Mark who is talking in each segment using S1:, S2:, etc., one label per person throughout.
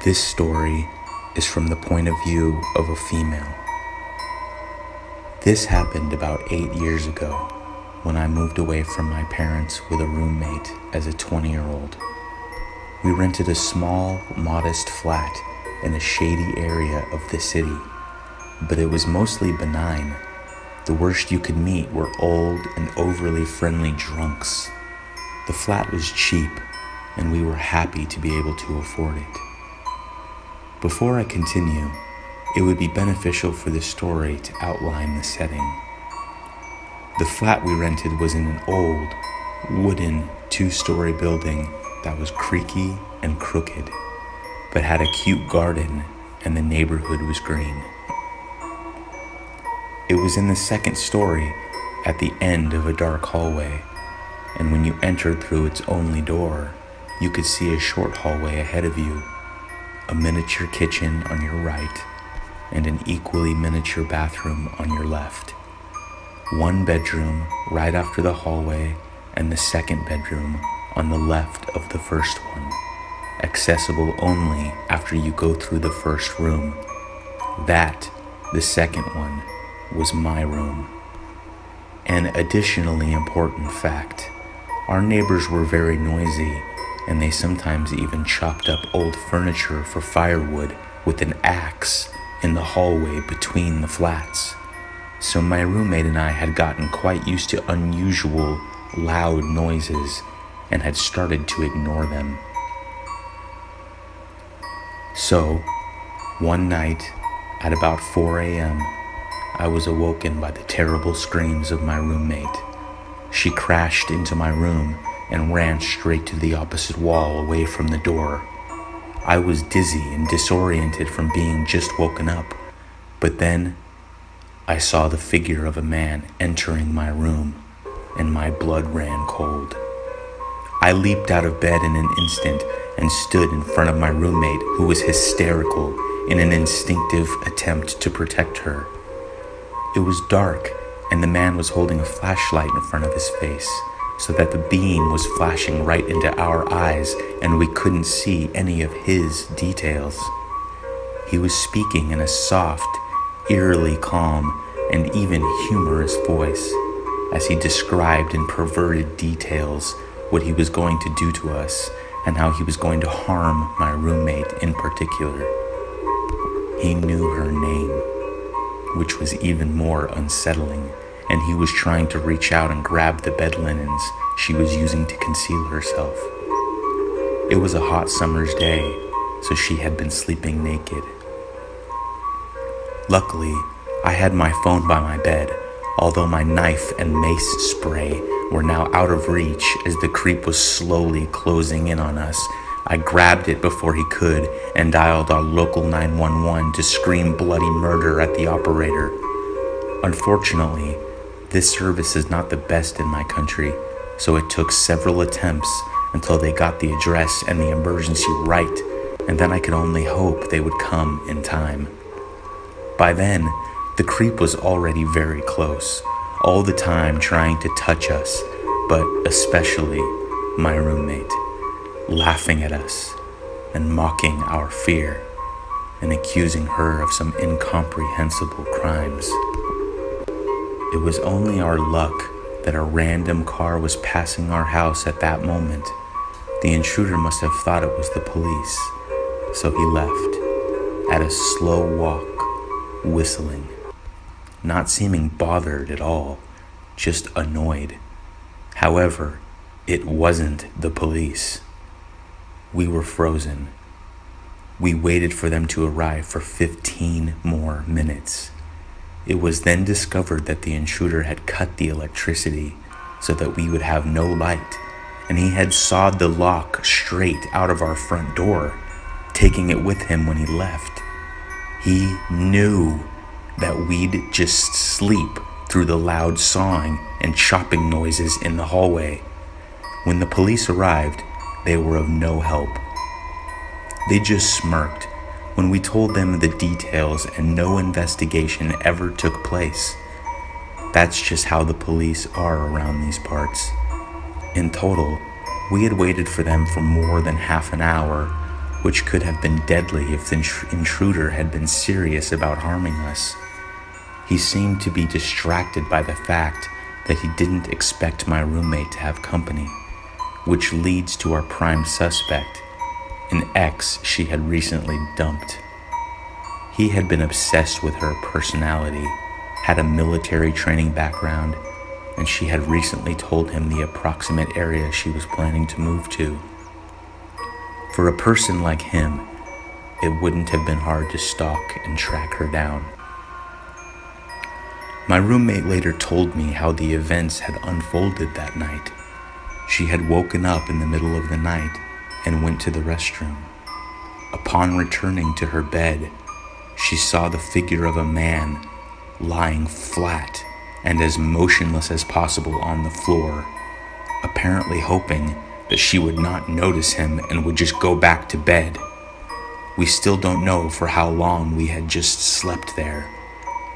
S1: This story is from the point of view of a female. This happened about 8 years ago when I moved away from my parents with a roommate as a 20-year-old. We rented a small, modest flat in a shady area of the city, but it was mostly benign. The worst you could meet were old and overly friendly drunks. The flat was cheap, and we were happy to be able to afford it. Before I continue, it would be beneficial for the story to outline the setting. The flat we rented was in an old, wooden, 2-story building that was creaky and crooked, but had a cute garden and the neighborhood was green. It was in the second story at the end of a dark hallway, and when you entered through its only door, you could see a short hallway ahead of you, a miniature kitchen on your right, and an equally miniature bathroom on your left. One bedroom right after the hallway, and the second bedroom on the left of the first one, accessible only after you go through the first room. That, the second one, was my room. An additionally important fact: our neighbors were very noisy, and they sometimes even chopped up old furniture for firewood with an axe in the hallway between the flats. So my roommate and I had gotten quite used to unusual, loud noises and had started to ignore them. So, one night at about 4 a.m., I was awoken by the terrible screams of my roommate. She crashed into my room and ran straight to the opposite wall away from the door. I was dizzy and disoriented from being just woken up, but then I saw the figure of a man entering my room, and my blood ran cold. I leaped out of bed in an instant and stood in front of my roommate, who was hysterical in an instinctive attempt to protect her. It was dark, and the man was holding a flashlight in front of his face, so that the beam was flashing right into our eyes and we couldn't see any of his details. He was speaking in a soft, eerily calm, and even humorous voice as he described in perverted details what he was going to do to us and how he was going to harm my roommate in particular. He knew her name, which was even more unsettling, and he was trying to reach out and grab the bed linens she was using to conceal herself. It was a hot summer's day, so she had been sleeping naked. Luckily, I had my phone by my bed, although my knife and mace spray were now out of reach as the creep was slowly closing in on us. I grabbed it before he could and dialed our local 911 to scream bloody murder at the operator. Unfortunately, this service is not the best in my country, so it took several attempts until they got the address and the emergency right, and then I could only hope they would come in time. By then, the creep was already very close, all the time trying to touch us, but especially my roommate, laughing at us and mocking our fear and accusing her of some incomprehensible crimes. It was only our luck that a random car was passing our house at that moment. The intruder must have thought it was the police, so he left at a slow walk, whistling, not seeming bothered at all, just annoyed. However, it wasn't the police. We were frozen. We waited for them to arrive for 15 more minutes. It was then discovered that the intruder had cut the electricity so that we would have no light, and he had sawed the lock straight out of our front door, taking it with him when he left. He knew that we'd just sleep through the loud sawing and chopping noises in the hallway. When the police arrived, they were of no help. They just smirked when we told them the details, and no investigation ever took place. That's just how the police are around these parts. In total, we had waited for them for more than half an hour, which could have been deadly if the intruder had been serious about harming us. He seemed to be distracted by the fact that he didn't expect my roommate to have company, which leads to our prime suspect, an ex she had recently dumped. He had been obsessed with her personality, had a military training background, and she had recently told him the approximate area she was planning to move to. For a person like him, it wouldn't have been hard to stalk and track her down. My roommate later told me how the events had unfolded that night. She had woken up in the middle of the night and went to the restroom. Upon returning to her bed, she saw the figure of a man lying flat and as motionless as possible on the floor, apparently hoping that she would not notice him and would just go back to bed. We still don't know for how long we had just slept there,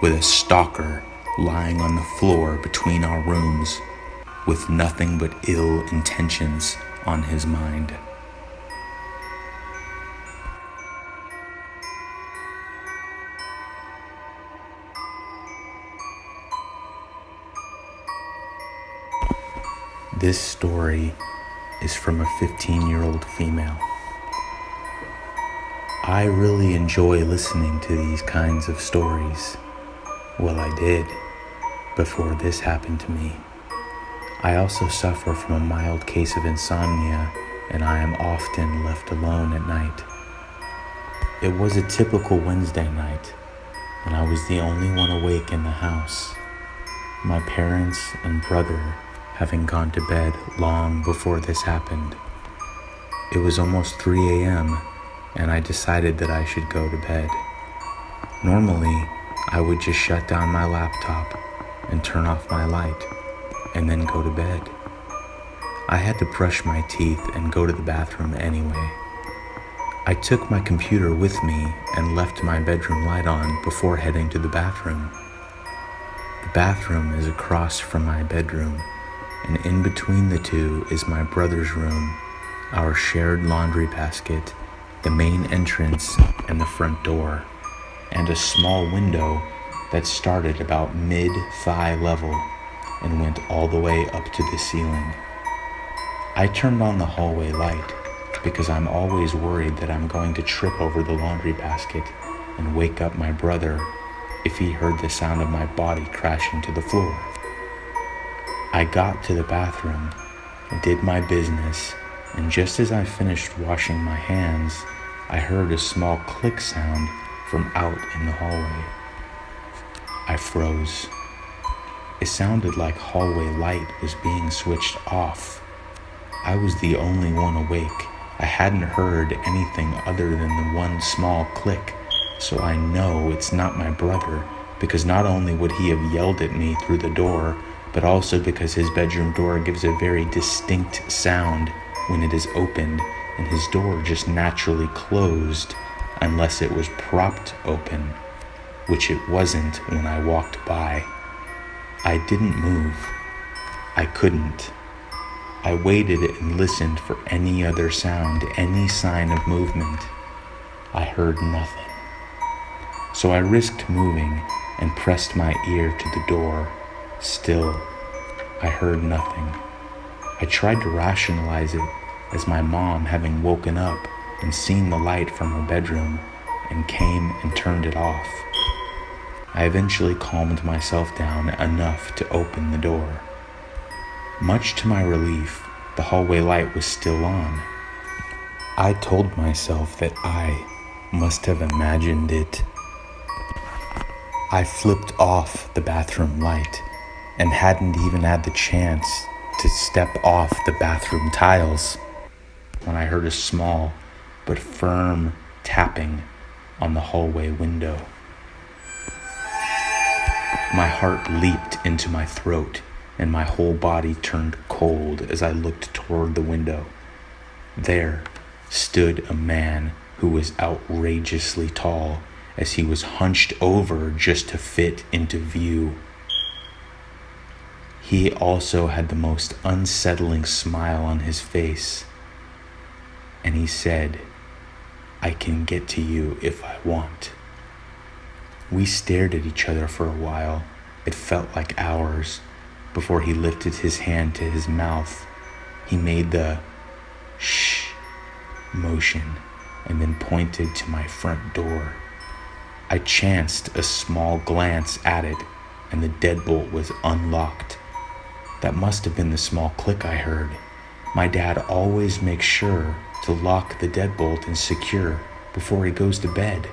S1: with a stalker lying on the floor between our rooms, with nothing but ill intentions on his mind. This story is from a 15-year-old female. I really enjoy listening to these kinds of stories. Well, I did, before this happened to me. I also suffer from a mild case of insomnia, and I am often left alone at night. It was a typical Wednesday night, and I was the only one awake in the house. My parents and brother having gone to bed long before this happened. It was almost 3 a.m., and I decided that I should go to bed. Normally, I would just shut down my laptop and turn off my light, and then go to bed. I had to brush my teeth and go to the bathroom anyway. I took my computer with me and left my bedroom light on before heading to the bathroom. The bathroom is across from my bedroom, and in between the two is my brother's room, our shared laundry basket, the main entrance and the front door, and a small window that started about mid-thigh level and went all the way up to the ceiling. I turned on the hallway light because I'm always worried that I'm going to trip over the laundry basket and wake up my brother if he heard the sound of my body crashing to the floor. I got to the bathroom, did my business, and just as I finished washing my hands, I heard a small click sound from out in the hallway. I froze. It sounded like hallway light was being switched off. I was the only one awake. I hadn't heard anything other than the one small click, so I know it's not my brother, because not only would he have yelled at me through the door, but also because his bedroom door gives a very distinct sound when it is opened, and his door just naturally closed unless it was propped open, which it wasn't when I walked by. I didn't move. I couldn't. I waited and listened for any other sound, any sign of movement. I heard nothing. So I risked moving and pressed my ear to the door. Still, I heard nothing. I tried to rationalize it as my mom having woken up and seen the light from her bedroom and came and turned it off. I eventually calmed myself down enough to open the door. Much to my relief, the hallway light was still on. I told myself that I must have imagined it. I flipped off the bathroom light and hadn't even had the chance to step off the bathroom tiles when I heard a small but firm tapping on the hallway window. My heart leaped into my throat and my whole body turned cold as I looked toward the window. There stood a man who was outrageously tall as he was hunched over just to fit into view. He also had the most unsettling smile on his face, and he said, I can get to you if I want. We stared at each other for a while. It felt like hours before he lifted his hand to his mouth. He made the shh motion and then pointed to my front door. I chanced a small glance at it, and the deadbolt was unlocked. That must have been the small click I heard. My dad always makes sure to lock the deadbolt and secure before he goes to bed.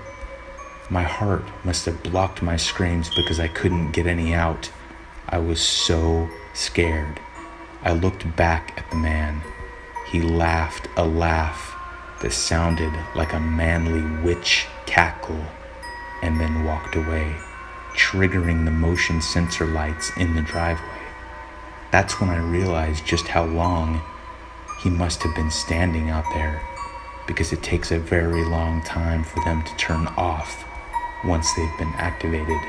S1: My heart must have blocked my screams because I couldn't get any out. I was so scared. I looked back at the man. He laughed a laugh that sounded like a manly witch cackle and then walked away, triggering the motion sensor lights in the driveway. That's when I realized just how long he must have been standing out there, because it takes a very long time for them to turn off once they've been activated.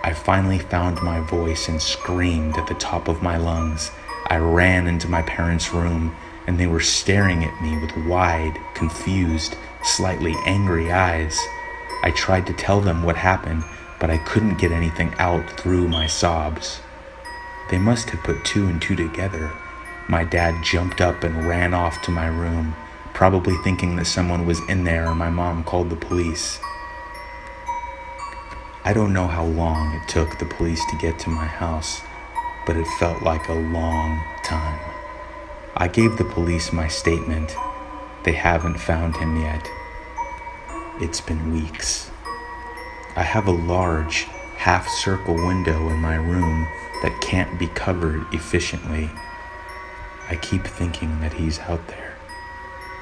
S1: I finally found my voice and screamed at the top of my lungs. I ran into my parents' room, and they were staring at me with wide, confused, slightly angry eyes. I tried to tell them what happened, but I couldn't get anything out through my sobs. They must have put two and two together. My dad jumped up and ran off to my room, probably thinking that someone was in there, and my mom called the police. I don't know how long it took the police to get to my house, but it felt like a long time. I gave the police my statement. They haven't found him yet. It's been weeks. I have a large half-circle window in my room that can't be covered efficiently. I keep thinking that he's out there,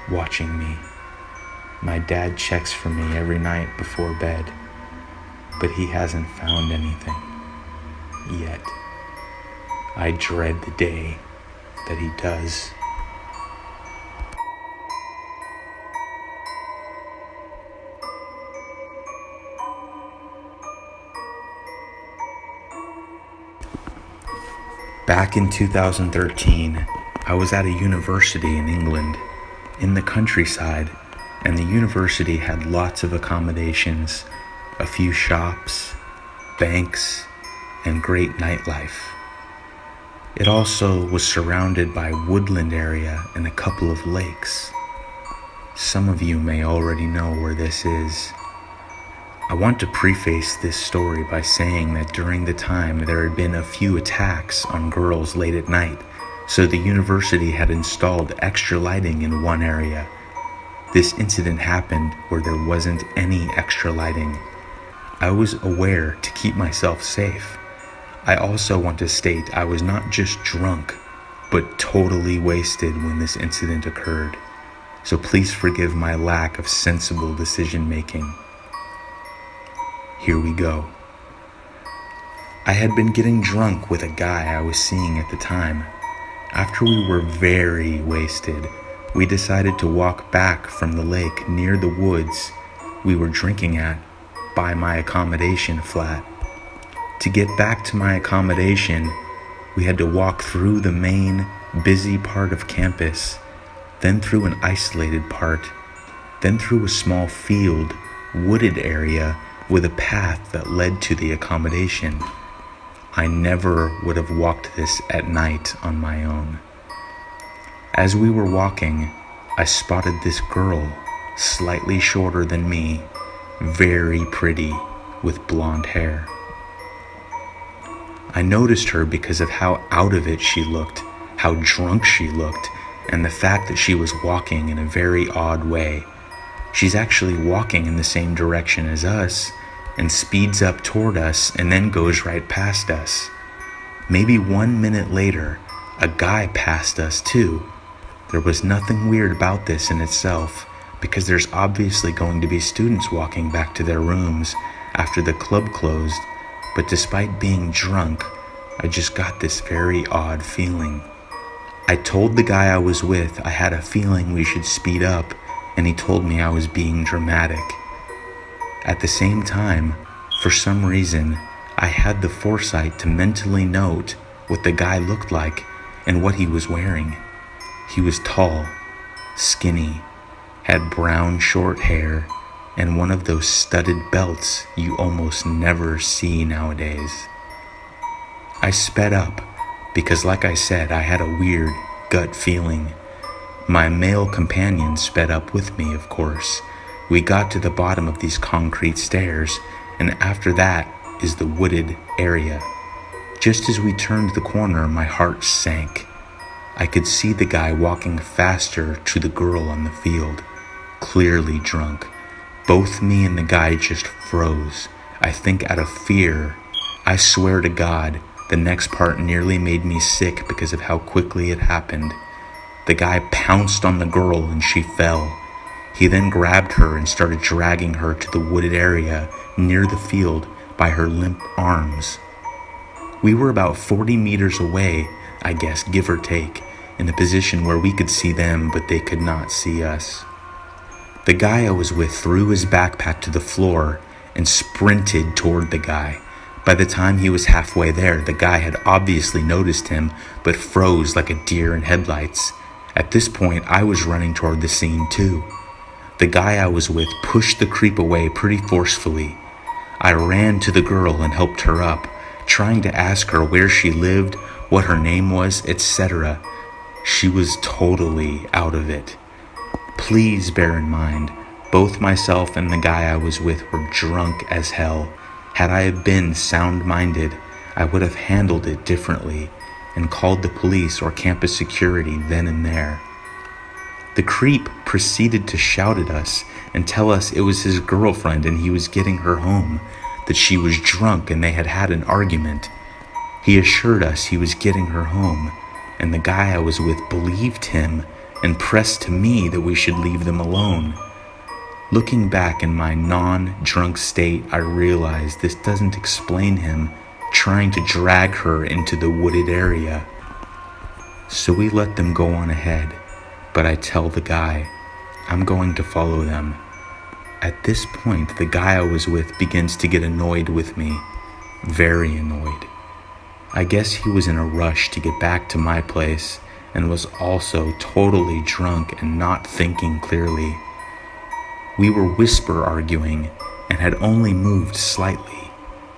S1: watching me. My dad checks for me every night before bed, but he hasn't found anything yet. I dread the day that he does. Back in 2013, I was at a university in England, in the countryside, and the university had lots of accommodations, a few shops, banks, and great nightlife. It also was surrounded by woodland area and a couple of lakes. Some of you may already know where this is. I want to preface this story by saying that during the time there had been a few attacks on girls late at night, so the university had installed extra lighting in one area. This incident happened where there wasn't any extra lighting. I was aware to keep myself safe. I also want to state I was not just drunk, but totally wasted when this incident occurred. So please forgive my lack of sensible decision making. Here we go. I had been getting drunk with a guy I was seeing at the time. After we were very wasted, we decided to walk back from the lake near the woods we were drinking at by my accommodation flat. To get back to my accommodation, we had to walk through the main, busy part of campus, then through an isolated part, then through a small field, wooded area with a path that led to the accommodation. I never would have walked this at night on my own. As we were walking, I spotted this girl, slightly shorter than me, very pretty, with blonde hair. I noticed her because of how out of it she looked, how drunk she looked, and the fact that she was walking in a very odd way. She's actually walking in the same direction as us and speeds up toward us and then goes right past us. Maybe 1 minute later, a guy passed us too. There was nothing weird about this in itself, because there's obviously going to be students walking back to their rooms after the club closed, but despite being drunk, I just got this very odd feeling. I told the guy I was with I had a feeling we should speed up, and he told me I was being dramatic. At the same time, for some reason, I had the foresight to mentally note what the guy looked like and what he was wearing. He was tall, skinny, had brown short hair and one of those studded belts you almost never see nowadays. I sped up because, like I said, I had a weird gut feeling. My male companion sped up with me, of course. We got to the bottom of these concrete stairs, and after that is the wooded area. Just as we turned the corner, my heart sank. I could see the guy walking faster to the girl on the field, clearly drunk. Both me and the guy just froze, I think out of fear. I swear to God, the next part nearly made me sick because of how quickly it happened. The guy pounced on the girl and she fell. He then grabbed her and started dragging her to the wooded area near the field by her limp arms. We were about 40 meters away, I guess, give or take, in a position where we could see them, but they could not see us. The guy I was with threw his backpack to the floor and sprinted toward the guy. By the time he was halfway there, the guy had obviously noticed him, but froze like a deer in headlights. At this point, I was running toward the scene too. The guy I was with pushed the creep away pretty forcefully. I ran to the girl and helped her up, trying to ask her where she lived, what her name was, etc. She was totally out of it. Please bear in mind, both myself and the guy I was with were drunk as hell. Had I been sound-minded, I would have handled it differently and called the police or campus security then and there. The creep proceeded to shout at us and tell us it was his girlfriend and he was getting her home, that she was drunk and they had had an argument. He assured us he was getting her home, and the guy I was with believed him and pressed to me that we should leave them alone. Looking back in my non-drunk state, I realized this doesn't explain him trying to drag her into the wooded area. So we let them go on ahead, but I tell the guy, I'm going to follow them. At this point, the guy I was with begins to get annoyed with me, very annoyed. I guess he was in a rush to get back to my place and was also totally drunk and not thinking clearly. We were whisper arguing and had only moved slightly,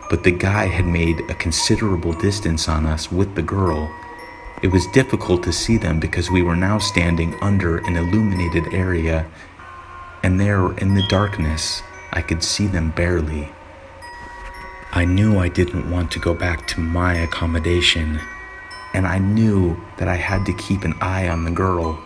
S1: but the guy had made a considerable distance on us with the girl. It was difficult to see them because we were now standing under an illuminated area, and there in the darkness, I could see them barely. I knew I didn't want to go back to my accommodation, and I knew that I had to keep an eye on the girl.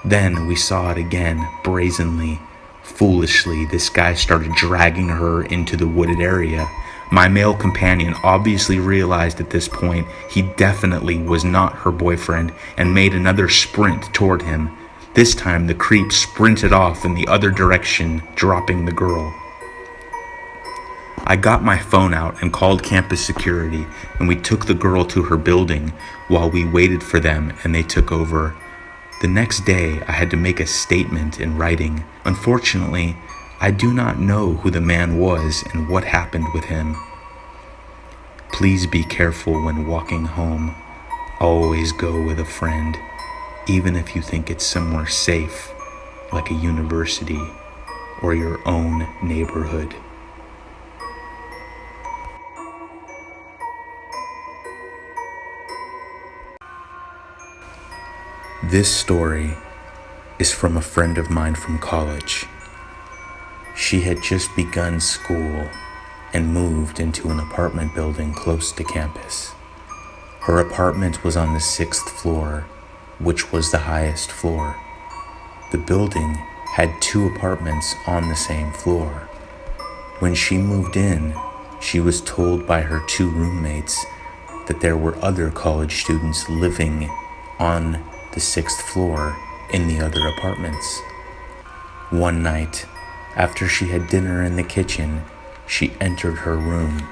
S1: Then we saw it again, brazenly. Foolishly, this guy started dragging her into the wooded area. My male companion obviously realized at this point he definitely was not her boyfriend and made another sprint toward him. This time the creep sprinted off in the other direction, dropping the girl. I got my phone out and called campus security, and we took the girl to her building while we waited for them and they took over. The next day, I had to make a statement in writing. Unfortunately, I do not know who the man was and what happened with him. Please be careful when walking home. Always go with a friend, even if you think it's somewhere safe, like a university or your own neighborhood. This story is from a friend of mine from college. She had just begun school and moved into an apartment building close to campus. Her apartment was on the 6th floor, which was the highest floor. The building had 2 apartments on the same floor. When she moved in, she was told by her 2 roommates that there were other college students living on the 6th floor in the other apartments. One night, after she had dinner in the kitchen, she entered her room,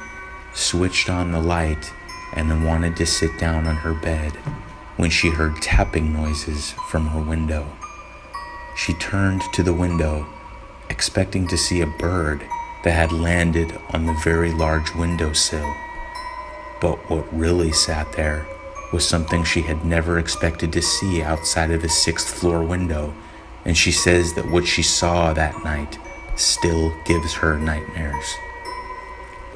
S1: switched on the light, and wanted to sit down on her bed when she heard tapping noises from her window. She turned to the window, expecting to see a bird that had landed on the very large windowsill. But what really sat there was something she had never expected to see outside of a 6th floor window. and she says that what she saw that night still gives her nightmares.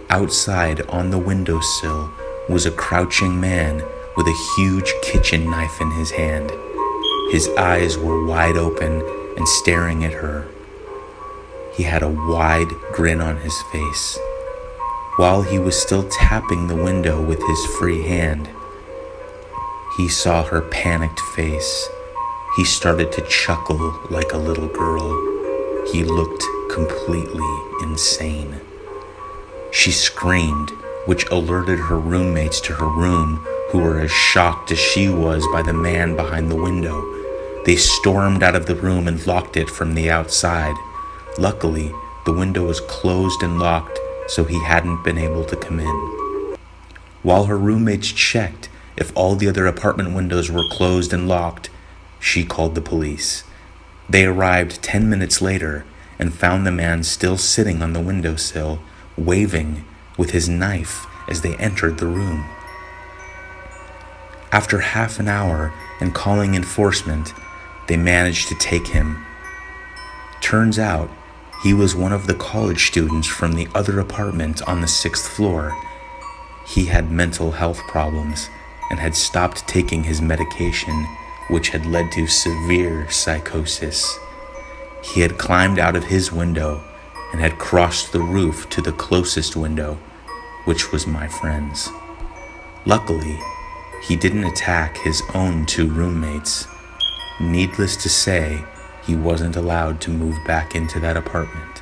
S1: Outside on the windowsill was a crouching man with a huge kitchen knife in his hand. His eyes were wide open and staring at her. He had a wide grin on his face. While he was still tapping the window with his free hand, he saw her panicked face. He started to chuckle like a little girl. He looked completely insane. She screamed, which alerted her roommates to her room, who were as shocked as she was by the man behind the window. They stormed out of the room and locked it from the outside. Luckily, the window was closed and locked, so he hadn't been able to come in. While her roommates checked if all the other apartment windows were closed and locked, she called the police. They arrived 10 minutes later and found the man still sitting on the windowsill, waving with his knife as they entered the room. After half an hour and calling enforcement, they managed to take him. Turns out, he was one of the college students from the other apartment on the 6th floor. He had mental health problems and had stopped taking his medication, which had led to severe psychosis. He had climbed out of his window and had crossed the roof to the closest window, which was my friend's. Luckily, he didn't attack his own 2 roommates. Needless to say, he wasn't allowed to move back into that apartment.